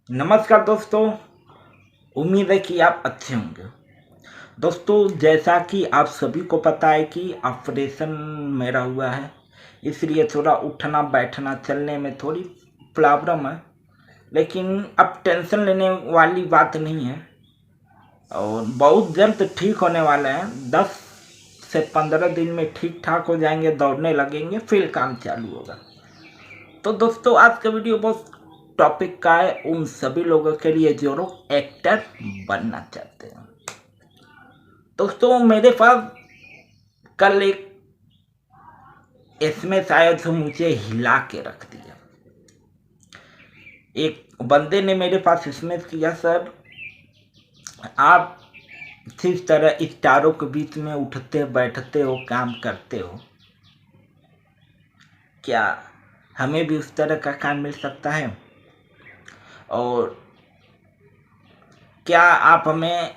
नमस्कार दोस्तों। उम्मीद है कि आप अच्छे होंगे। दोस्तों, जैसा कि आप सभी को पता है कि ऑपरेशन मेरा हुआ है, इसलिए थोड़ा उठना बैठना चलने में थोड़ी प्रॉब्लम है। लेकिन अब टेंशन लेने वाली बात नहीं है और बहुत जल्द ठीक होने वाले हैं। 10 से 15 दिन में ठीक ठाक हो जाएंगे, दौड़ने लगेंगे, फिर काम चालू होगा। तो दोस्तों, आज का वीडियो बहुत टॉपिक का है उन सभी लोगों के लिए जो लोग एक्टर बनना चाहते हैं। दोस्तों, मेरे पास कल एक एसएमएस आया जो मुझे हिला के रख दिया। एक बंदे ने मेरे पास एसएमएस किया, सर आप जिस तरह स्टारों के बीच में उठते बैठते हो, काम करते हो, क्या हमें भी उस तरह का काम मिल सकता है? और क्या आप हमें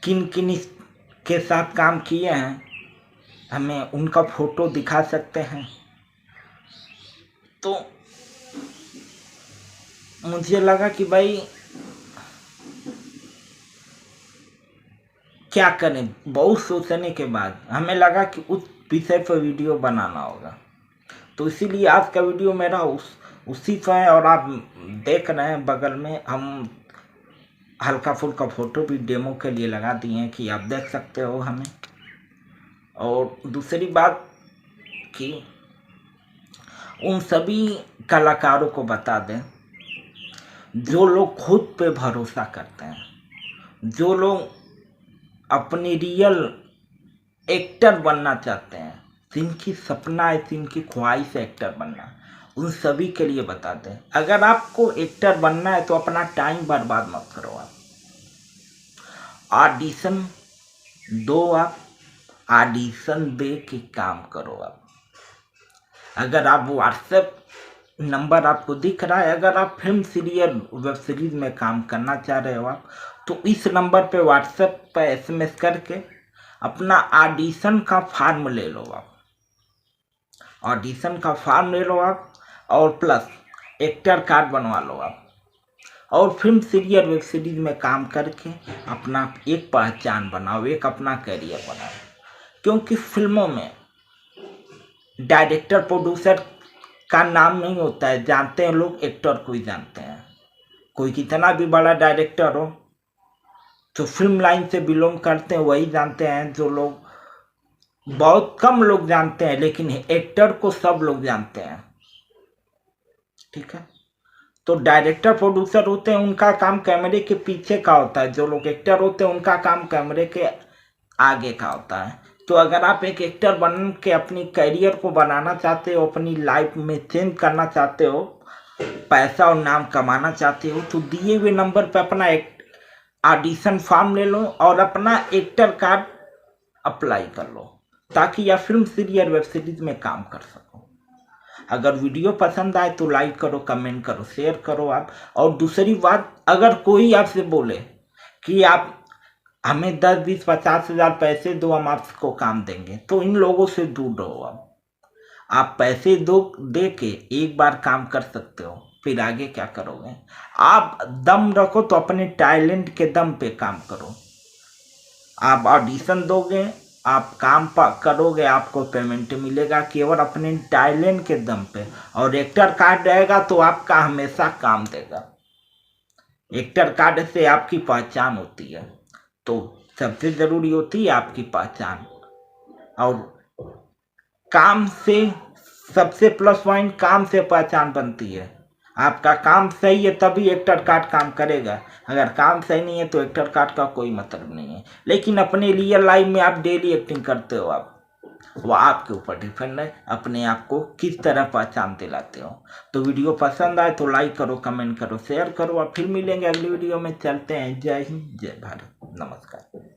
किन किन के साथ काम किए हैं, हमें उनका फोटो दिखा सकते हैं? तो मुझे लगा कि भाई क्या करें। बहुत सोचने के बाद हमें लगा कि उस विषय पर वीडियो बनाना होगा। तो इसीलिए आज का वीडियो मेरा उसी पर है। और आप देख रहे हैं बगल में हम हल्का फुल्का फोटो भी डेमो के लिए लगा दिए हैं कि आप देख सकते हो हमें। और दूसरी बात कि उन सभी कलाकारों को बता दें जो लोग खुद पे भरोसा करते हैं, जो लोग अपनी रियल एक्टर बनना चाहते हैं, जिनकी सपना है, जिनकी ख्वाहिश है एक्टर बनना, उन सभी के लिए बता दें अगर आपको एक्टर बनना है तो अपना टाइम बर्बाद मत करो। आप ऑडिशन दो, आप ऑडिशन दे के काम करो। आप अगर आप व्हाट्सएप नंबर आपको दिख रहा है, अगर आप फिल्म सीरियल वेब सीरीज में काम करना चाह रहे हो आप, तो इस नंबर पे व्हाट्सएप पे एसएमएस करके अपना ऑडिशन का फॉर्म ले लो। आप ऑडिशन का फॉर्म ले लो आप, और प्लस एक्टर कार्ड बनवा लो आप, और फिल्म सीरियल वेब सीरीज में काम करके अपना एक पहचान बनाओ, एक अपना करियर बनाओ। क्योंकि फिल्मों में डायरेक्टर प्रोड्यूसर का नाम नहीं होता है, जानते हैं लोग एक्टर को ही जानते हैं। कोई कितना भी बड़ा डायरेक्टर हो, जो फिल्म लाइन से बिलोंग करते हैं वही जानते हैं। जो लोग बहुत कम लोग जानते हैं, लेकिन एक्टर को सब लोग जानते हैं। ठीक है, तो डायरेक्टर प्रोड्यूसर होते हैं, उनका काम कैमरे के पीछे का होता है। जो लोग एक्टर होते हैं उनका काम कैमरे के आगे का होता है। तो अगर आप एक एक्टर बन के अपनी करियर को बनाना चाहते हो, अपनी लाइफ में चेंज करना चाहते हो, पैसा और नाम कमाना चाहते हो, तो दिए हुए नंबर पर अपना एक ऑडिशन फॉर्म ले लो और अपना एक्टर कार्ड अप्लाई कर लो, ताकि आप फिल्म सीरियल वेब सीरीज में काम कर सको। अगर वीडियो पसंद आए तो लाइक करो, कमेंट करो, शेयर करो आप। और दूसरी बात, अगर कोई आपसे बोले कि आप हमें 10, 20, 50 हजार पैसे दो, हम आपको काम देंगे, तो इन लोगों से दूर रहो। आप पैसे दो दे के एक बार काम कर सकते हो, फिर आगे क्या करोगे? आप दम रखो तो अपने टैलेंट के दम पे काम करो। आप ऑडिशन दोगे, आप काम करोगे, आपको पेमेंट मिलेगा केवल अपने टैलेंट के दम पे। और एक्टर कार्ड रहेगा तो आपका हमेशा काम देगा। एक्टर कार्ड से आपकी पहचान होती है, तो सबसे जरूरी होती है आपकी पहचान। और काम से सबसे प्लस पॉइंट, काम से पहचान बनती है। आपका काम सही है तभी एक्टर कार्ड काम करेगा। अगर काम सही नहीं है तो एक्टर कार्ड का कोई मतलब नहीं है। लेकिन अपने रियल लाइफ में आप डेली एक्टिंग करते हो, आप वो आपके ऊपर डिपेंड है, अपने आप को किस तरह पहचान दिलाते हो। तो वीडियो पसंद आए तो लाइक करो, कमेंट करो, शेयर करो। और फिर मिलेंगे अगली वीडियो में। चलते हैं। जय हिंद, जय भारत, नमस्कार।